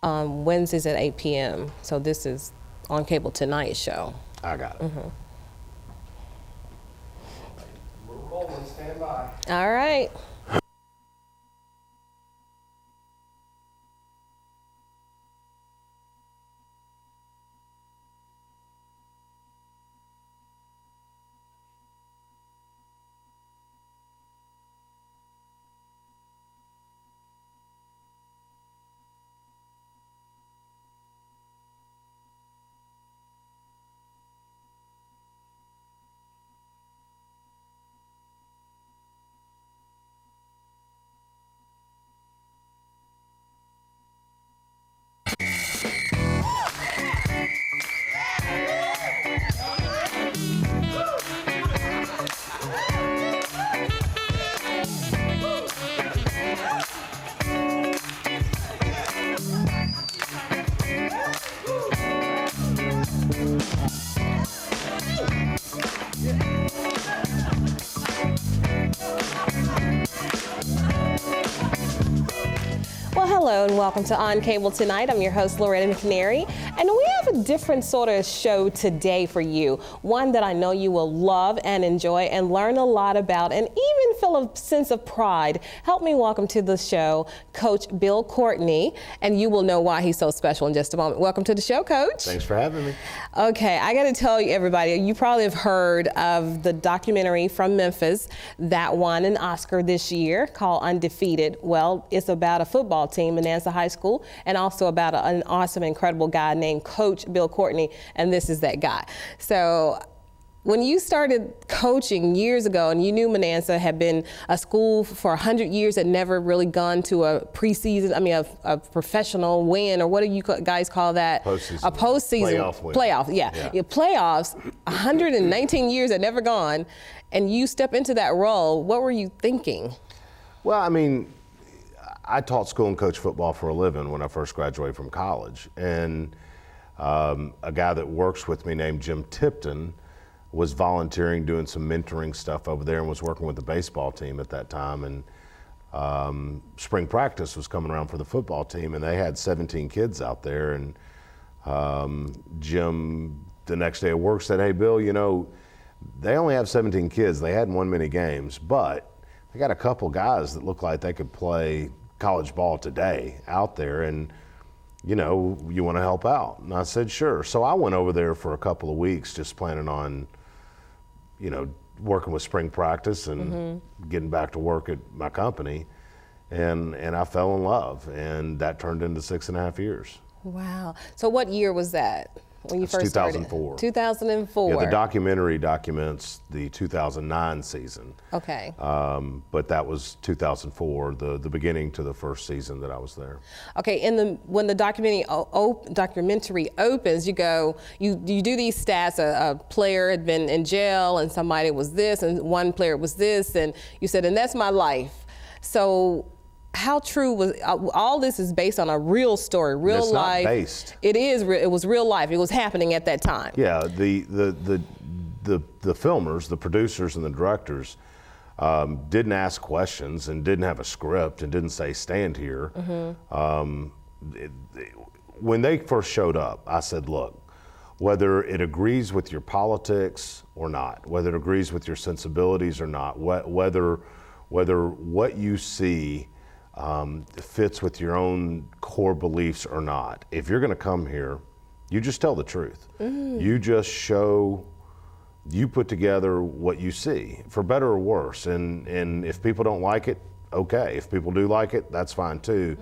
Wednesdays at 8 p.m. So this is on cable tonight show. I got it. We're rolling, stand by. All right. Well, hello and welcome to On Cable Tonight. I'm your host, Loretta McNary, and we have a different sort of show today for you. One that I know you will love and enjoy and learn a lot about and even feel a sense of pride. Help me welcome to the show Coach Bill Courtney, and you will know why he's so special in just a moment. Welcome to the show, Coach. Thanks for having me. Okay, I got to tell you, everybody, you probably have heard of the documentary from Memphis that won an Oscar this year called Undefeated. Well, it's about a football team, Bonanza High School, and also about an awesome, incredible guy named Coach Bill Courtney, and this is that guy. So when you started coaching years ago and you knew Bonanza had been a school for 100 years and never really gone to a preseason, a professional win, or what do you guys call that? Postseason. A postseason. Playoff win. Playoff, yeah. Playoffs, 119 years had never gone, and you step into that role. What were you thinking? Well, I mean, I taught school and coached football for a living when I first graduated from college. And a guy that works with me named Jim Tipton was volunteering, doing some mentoring stuff over there, and was working with the baseball team at that time. And spring practice was coming around for the football team, and they had 17 kids out there. And Jim, the next day at work, said, "Hey, Bill, you know, they only have 17 kids. They hadn't won many games, but they got a couple guys that look like they could play college ball today out there, and you know, you want to help out?" And I said, "Sure." So I went over there for a couple of weeks, just planning on, you know, working with spring practice and getting back to work at my company, and I fell in love, and that turned into 6.5 years. Wow. So what year was that when you It's first started? 2004. 2004. Yeah, the documentary documents the 2009 season. Okay. But that was 2004, the beginning to the first season that I was there. Okay, when the documentary opens, you do these stats. A player had been in jail, and somebody was this, and one player was this, and you said, and that's my life. So how true was all this? Is based on a real story, real it's life. Not based. It is. It was real life. It was happening at that time. Yeah, the filmers, the producers, and the directors didn't ask questions and didn't have a script and didn't say stand here. When they first showed up, I said, look, whether it agrees with your politics or not, whether it agrees with your sensibilities or not, whether what you see fits with your own core beliefs or not, if you're going to come here, you just tell the truth. You just show, you put together what you see, for better or worse. And if people don't like it, okay. If people do like it, that's fine too.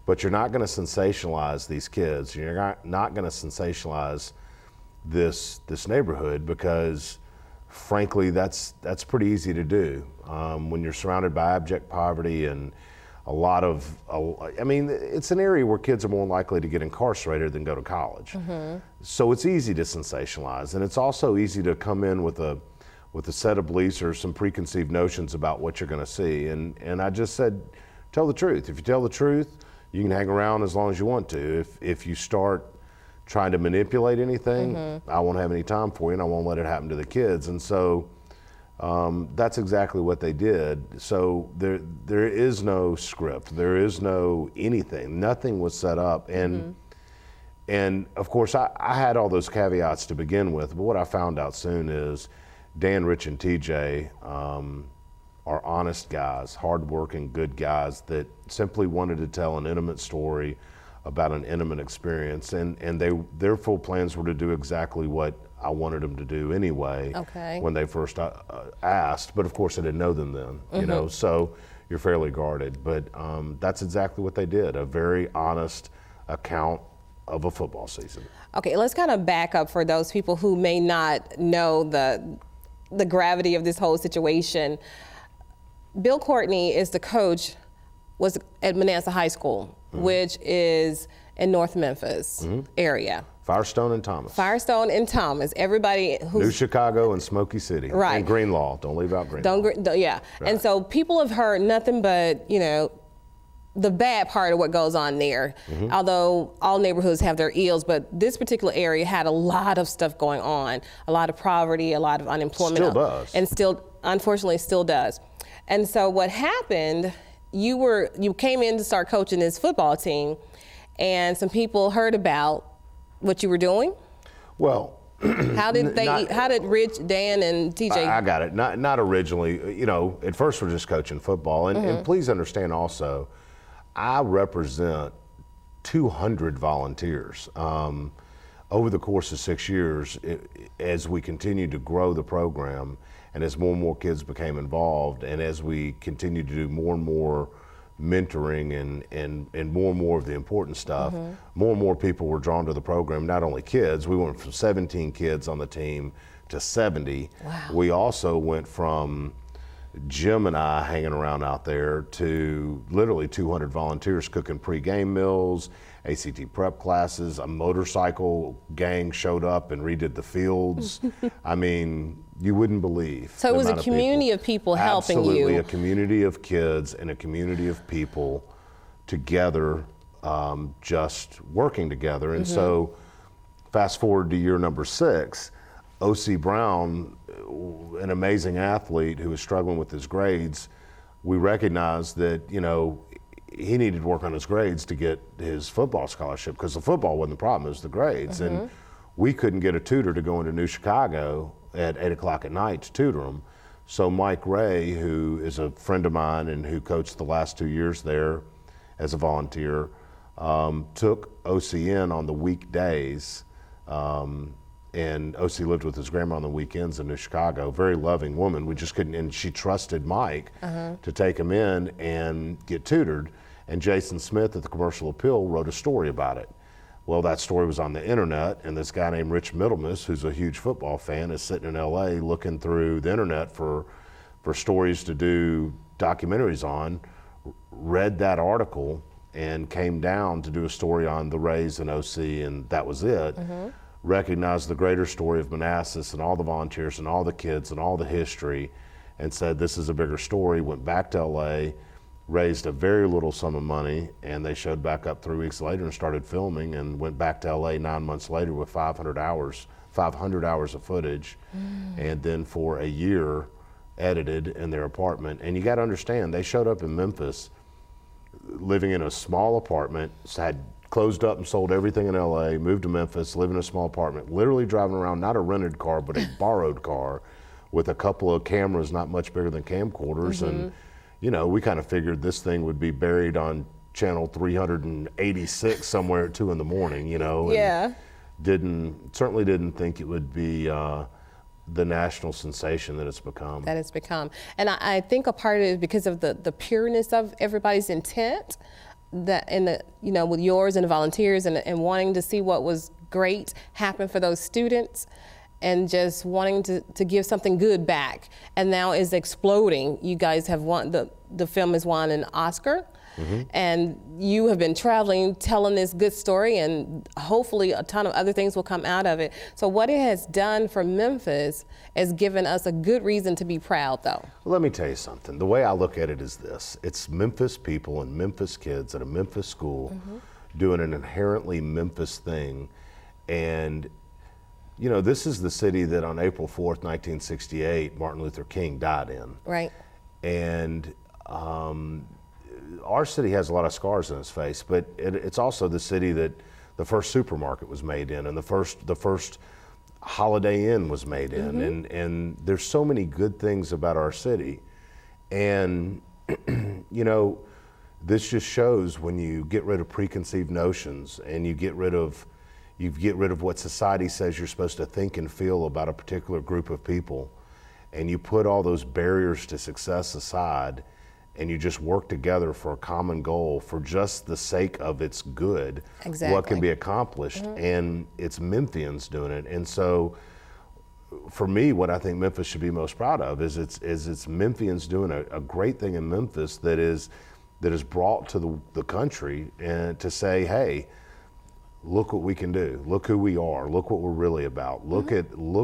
But you're not going to sensationalize these kids. You're not going to sensationalize this neighborhood, because frankly, that's pretty easy to do when you're surrounded by abject poverty and I mean, it's an area where kids are more likely to get incarcerated than go to college. So it's easy to sensationalize, and it's also easy to come in with a set of beliefs or some preconceived notions about what you're going to see. And I just said, tell the truth. If you tell the truth, you can hang around as long as you want to. If you start trying to manipulate anything, I won't have any time for you, and I won't let it happen to the kids. And so That's exactly what they did. So there is no script. There is no anything. Nothing was set up. And of course, I had all those caveats to begin with, but what I found out soon is Dan, Rich, and TJ are honest guys, hardworking, good guys that simply wanted to tell an intimate story about an intimate experience. And their full plans were to do exactly what I wanted them to do anyway when they first asked. But of course, I didn't know them then, you know, so you're fairly guarded. But that's exactly what they did, a very honest account of a football season. Okay, let's kind of back up for those people who may not know the gravity of this whole situation. Bill Courtney is the coach, was at Manassas High School, which is in North Memphis area. Firestone and Thomas. Firestone and Thomas. Everybody who's New Chicago and Smoky City. Right. And Greenlaw. Don't leave out Greenlaw. Yeah. Right. And so people have heard nothing but, you know, the bad part of what goes on there, although all neighborhoods have their ills, but this particular area had a lot of stuff going on, a lot of poverty, a lot of unemployment. Still does. And still, unfortunately, still does. And so what happened, you came in to start coaching this football team, and some people heard about what you were doing? Well, how did Rich, Dan, and TJ? I got it. Not originally. You know, at first we're just coaching football, and please understand also, I represent 200 volunteers. Over the course of 6 years, as we continued to grow the program, and as more and more kids became involved, and as we continued to do more and more mentoring and more of the important stuff, more and more people were drawn to the program, not only kids. We went from 17 kids on the team to 70. Wow. We also went from Jim and I hanging around out there to literally 200 volunteers cooking pre-game meals, ACT prep classes. A motorcycle gang showed up and redid the fields. I mean, you wouldn't believe. So it was a community of people helping you. Absolutely, a community of kids and a community of people together, just working together. And so fast forward to year number 6, O.C. Brown, an amazing athlete who was struggling with his grades, we recognized that, you know, he needed to work on his grades to get his football scholarship, because the football wasn't the problem, it was the grades. And we couldn't get a tutor to go into New Chicago at 8 o'clock at night to tutor him. So Mike Ray, who is a friend of mine and who coached the last 2 years there as a volunteer, took OC in on the weekdays. And OC lived with his grandma on the weekends in New Chicago. Very loving woman. We just couldn't, and she trusted Mike to take him in and get tutored. And Jason Smith at the Commercial Appeal wrote a story about it. Well, that story was on the internet, and this guy named Rich Middlemas, who's a huge football fan, is sitting in LA looking through the internet for stories to do documentaries on, read that article, and came down to do a story on the Rays and OC, and that was it. Recognized the greater story of Manassas and all the volunteers and all the kids and all the history, and said this is a bigger story. Went back to LA, raised a very little sum of money, and they showed back up 3 weeks later and started filming, and went back to LA 9 months later with 500 hours of footage, and then for a year edited in their apartment. And you got to understand, they showed up in Memphis living in a small apartment, had closed up and sold everything in LA, moved to Memphis, lived in a small apartment, literally driving around, not a rented car, but a borrowed car with a couple of cameras not much bigger than camcorders. And, you know, we kind of figured this thing would be buried on channel 386 somewhere at 2 in the morning, you know. Yeah. Certainly didn't think it would be the national sensation that it's become. And I think a part of it is because of the pureness of everybody's intent, that in the, you know, with yours and the volunteers and wanting to see what was great happen for those students, and just wanting to give something good back. And now is exploding. You guys have won, the film has won an Oscar, and you have been traveling, telling this good story, and hopefully a ton of other things will come out of it. So what it has done for Memphis has given us a good reason to be proud, though. Let me tell you something. The way I look at it is this. It's Memphis people and Memphis kids at a Memphis school doing an inherently Memphis thing. And you know, this is the city that on April 4th, 1968, Martin Luther King died in. Right. And our city has a lot of scars in its face, but it's also the city that the first supermarket was made in, and the first Holiday Inn was made in, and there's so many good things about our city. And you know, this just shows when you get rid of preconceived notions and you get rid of what society says you're supposed to think and feel about a particular group of people, and you put all those barriers to success aside, and you just work together for a common goal for just the sake of its good, what can be accomplished. And it's Memphians doing it. And so for me, what I think Memphis should be most proud of is it's Memphians doing a great thing in Memphis that is brought to the country, and to say, hey, look what we can do, look who we are, look what we're really about, look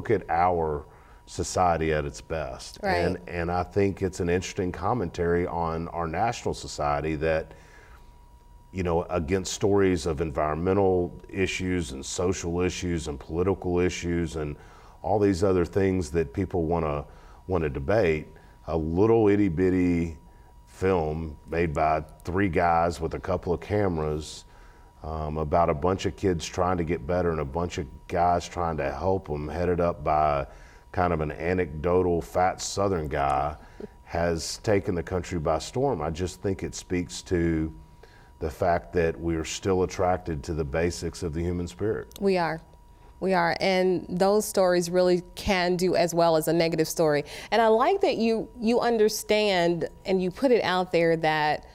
at our society at its best. Right. And I think it's an interesting commentary on our national society that, you know, against stories of environmental issues and social issues and political issues and all these other things that people want to debate, a little itty bitty film made by 3 guys with a couple of cameras about a bunch of kids trying to get better and a bunch of guys trying to help them, headed up by kind of an anecdotal fat Southern guy, has taken the country by storm. I just think it speaks to the fact that we're still attracted to the basics of the human spirit. We are. And those stories really can do as well as a negative story. And I like that you understand and you put it out there that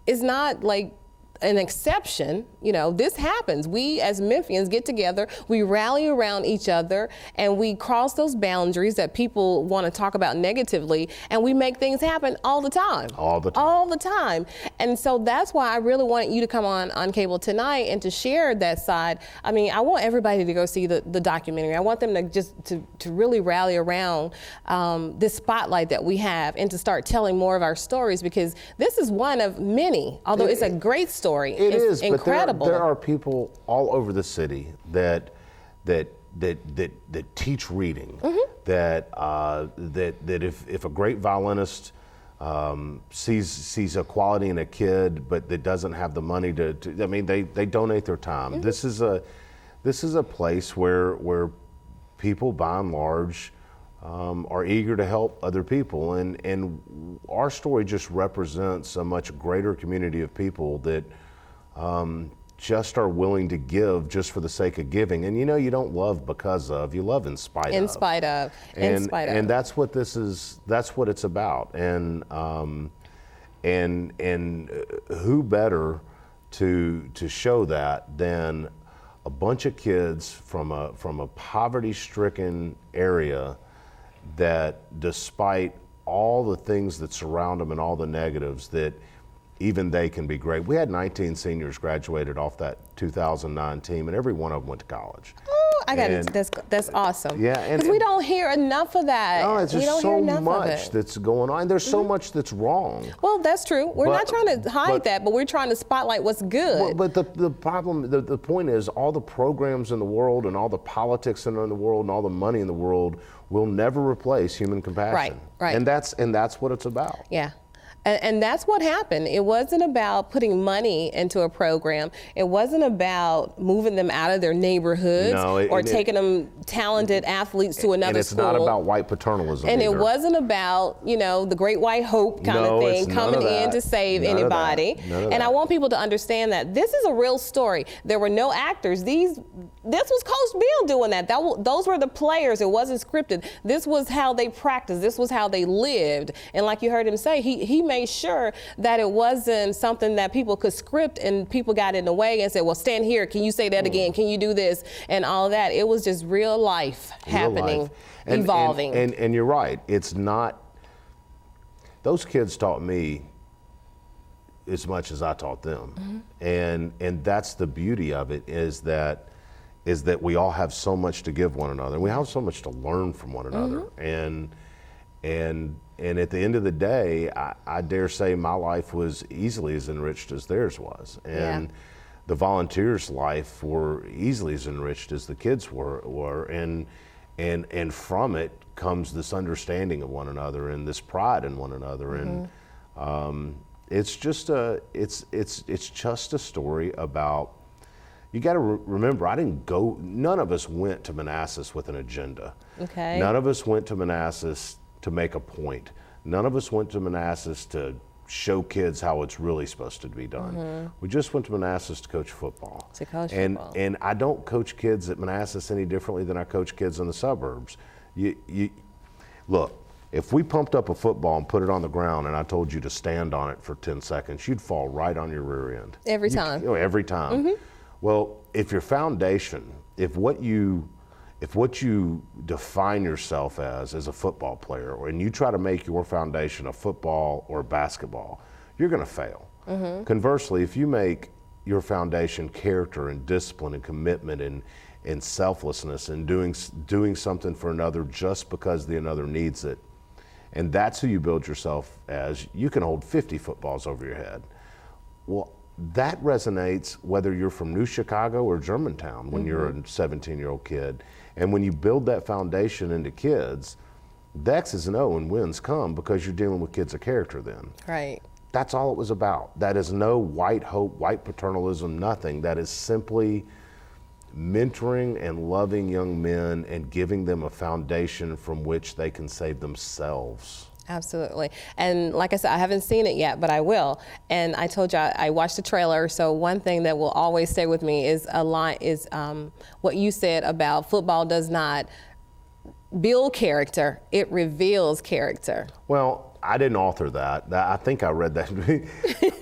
it's not like an exception. You know, this happens. We as Memphians get together, we rally around each other, and we cross those boundaries that people want to talk about negatively, and we make things happen all the time. All the time. All the time. And so that's why I really wanted you to come on cable tonight and to share that side. I mean, I want everybody to go see the documentary. I want them to just to really rally around this spotlight that we have, and to start telling more of our stories, because this is one of many, although it's a great story. It is incredible. But there are people all over the city that teach reading. That if a great violinist sees a quality in a kid, but that doesn't have the money to I mean, they donate their time. This is a place where people, by and large, are eager to help other people, and our story just represents a much greater community of people that just are willing to give just for the sake of giving. And you know, you don't love because of, you love in spite of. In spite of. And that's what this is. That's what it's about. And who better to show that than a bunch of kids from a poverty-stricken area that, despite all the things that surround them and all the negatives, that even they can be great. We had 19 seniors graduated off that 2009 team, and every one of them went to college. Oh, I got it. That's awesome. Yeah, and we don't hear enough of that. No, it's just so much that's going on. There's so much that's wrong. Well, that's true. We're not trying to hide that, but we're trying to spotlight what's good. But the problem, the point is, all the programs in the world and all the politics in the world and all the money in the world will never replace human compassion. Right. And that's what it's about. Yeah. And that's what happened. It wasn't about putting money into a program. It wasn't about moving them out of their neighborhoods or taking them talented athletes to another and it's school. Not about white paternalism. And either. It wasn't about, you know, the great white hope kind of thing, coming in to save anybody. And I want people to understand that this is a real story. There were no actors. This was Coach Bill doing that. Those were the players. It wasn't scripted. This was how they practiced. This was how they lived. And like you heard him say, he made sure that it wasn't something that people could script and people got in the way and said, well, stand here. Can you say that again? Can you do this? And all of that. It was just real life happening, evolving. And you're right. It's not, those kids taught me as much as I taught them. And that's the beauty of it, is that we all have so much to give one another. We have so much to learn from one another. And at the end of the day, I dare say my life was easily as enriched as theirs was. And the volunteers' life were easily as enriched as the kids were, and from it comes this understanding of one another and this pride in one another, and it's just a story about. You got to remember, none of us went to Manassas with an agenda. Okay. None of us went to Manassas to make a point. None of us went to Manassas to show kids how it's really supposed to be done. We just went to Manassas to coach football. To coach football. And I don't coach kids at Manassas any differently than I coach kids in the suburbs. Look, if we pumped up a football and put it on the ground and I told you to stand on it for 10 seconds, you'd fall right on your rear end. Every time. Every time. Well, if your foundation, if what you define yourself as a football player, and you try to make your foundation a football or basketball, you're going to fail. Conversely, if you make your foundation character and discipline and commitment and selflessness and doing something for another just because the another needs it, and that's who you build yourself as, you can hold 50 footballs over your head. Well, that resonates whether you're from New Chicago or Germantown when you're a 17-year-old kid. And when you build that foundation into kids, the X's and O and wins come because you're dealing with kids of character then. Right. That's all it was about. That is no white hope, white paternalism, nothing. That is simply mentoring and loving young men and giving them a foundation from which they can save themselves. Absolutely. And like I said, I haven't seen it yet, but I will. And I told you I watched the trailer. So one thing that will always stay with me is what you said about football does not build character, it reveals character. Well, I didn't author that. I think I read that.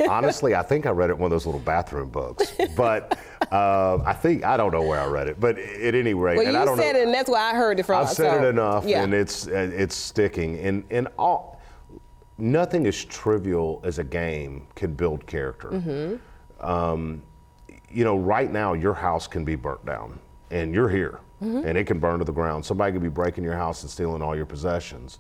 Honestly, I think I read it in one of those little bathroom books. But I don't know where I read it. But at any rate, well, and I don't said know. it, and that's where I heard it from. I've said it enough, yeah. and it's sticking. And nothing as trivial as a game can build character. Right now your house can be burnt down, and you're here, and it can burn to the ground. Somebody could be breaking your house and stealing all your possessions.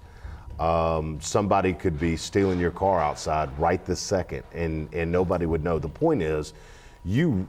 Somebody could be stealing your car outside right this second, and nobody would know. The point is, you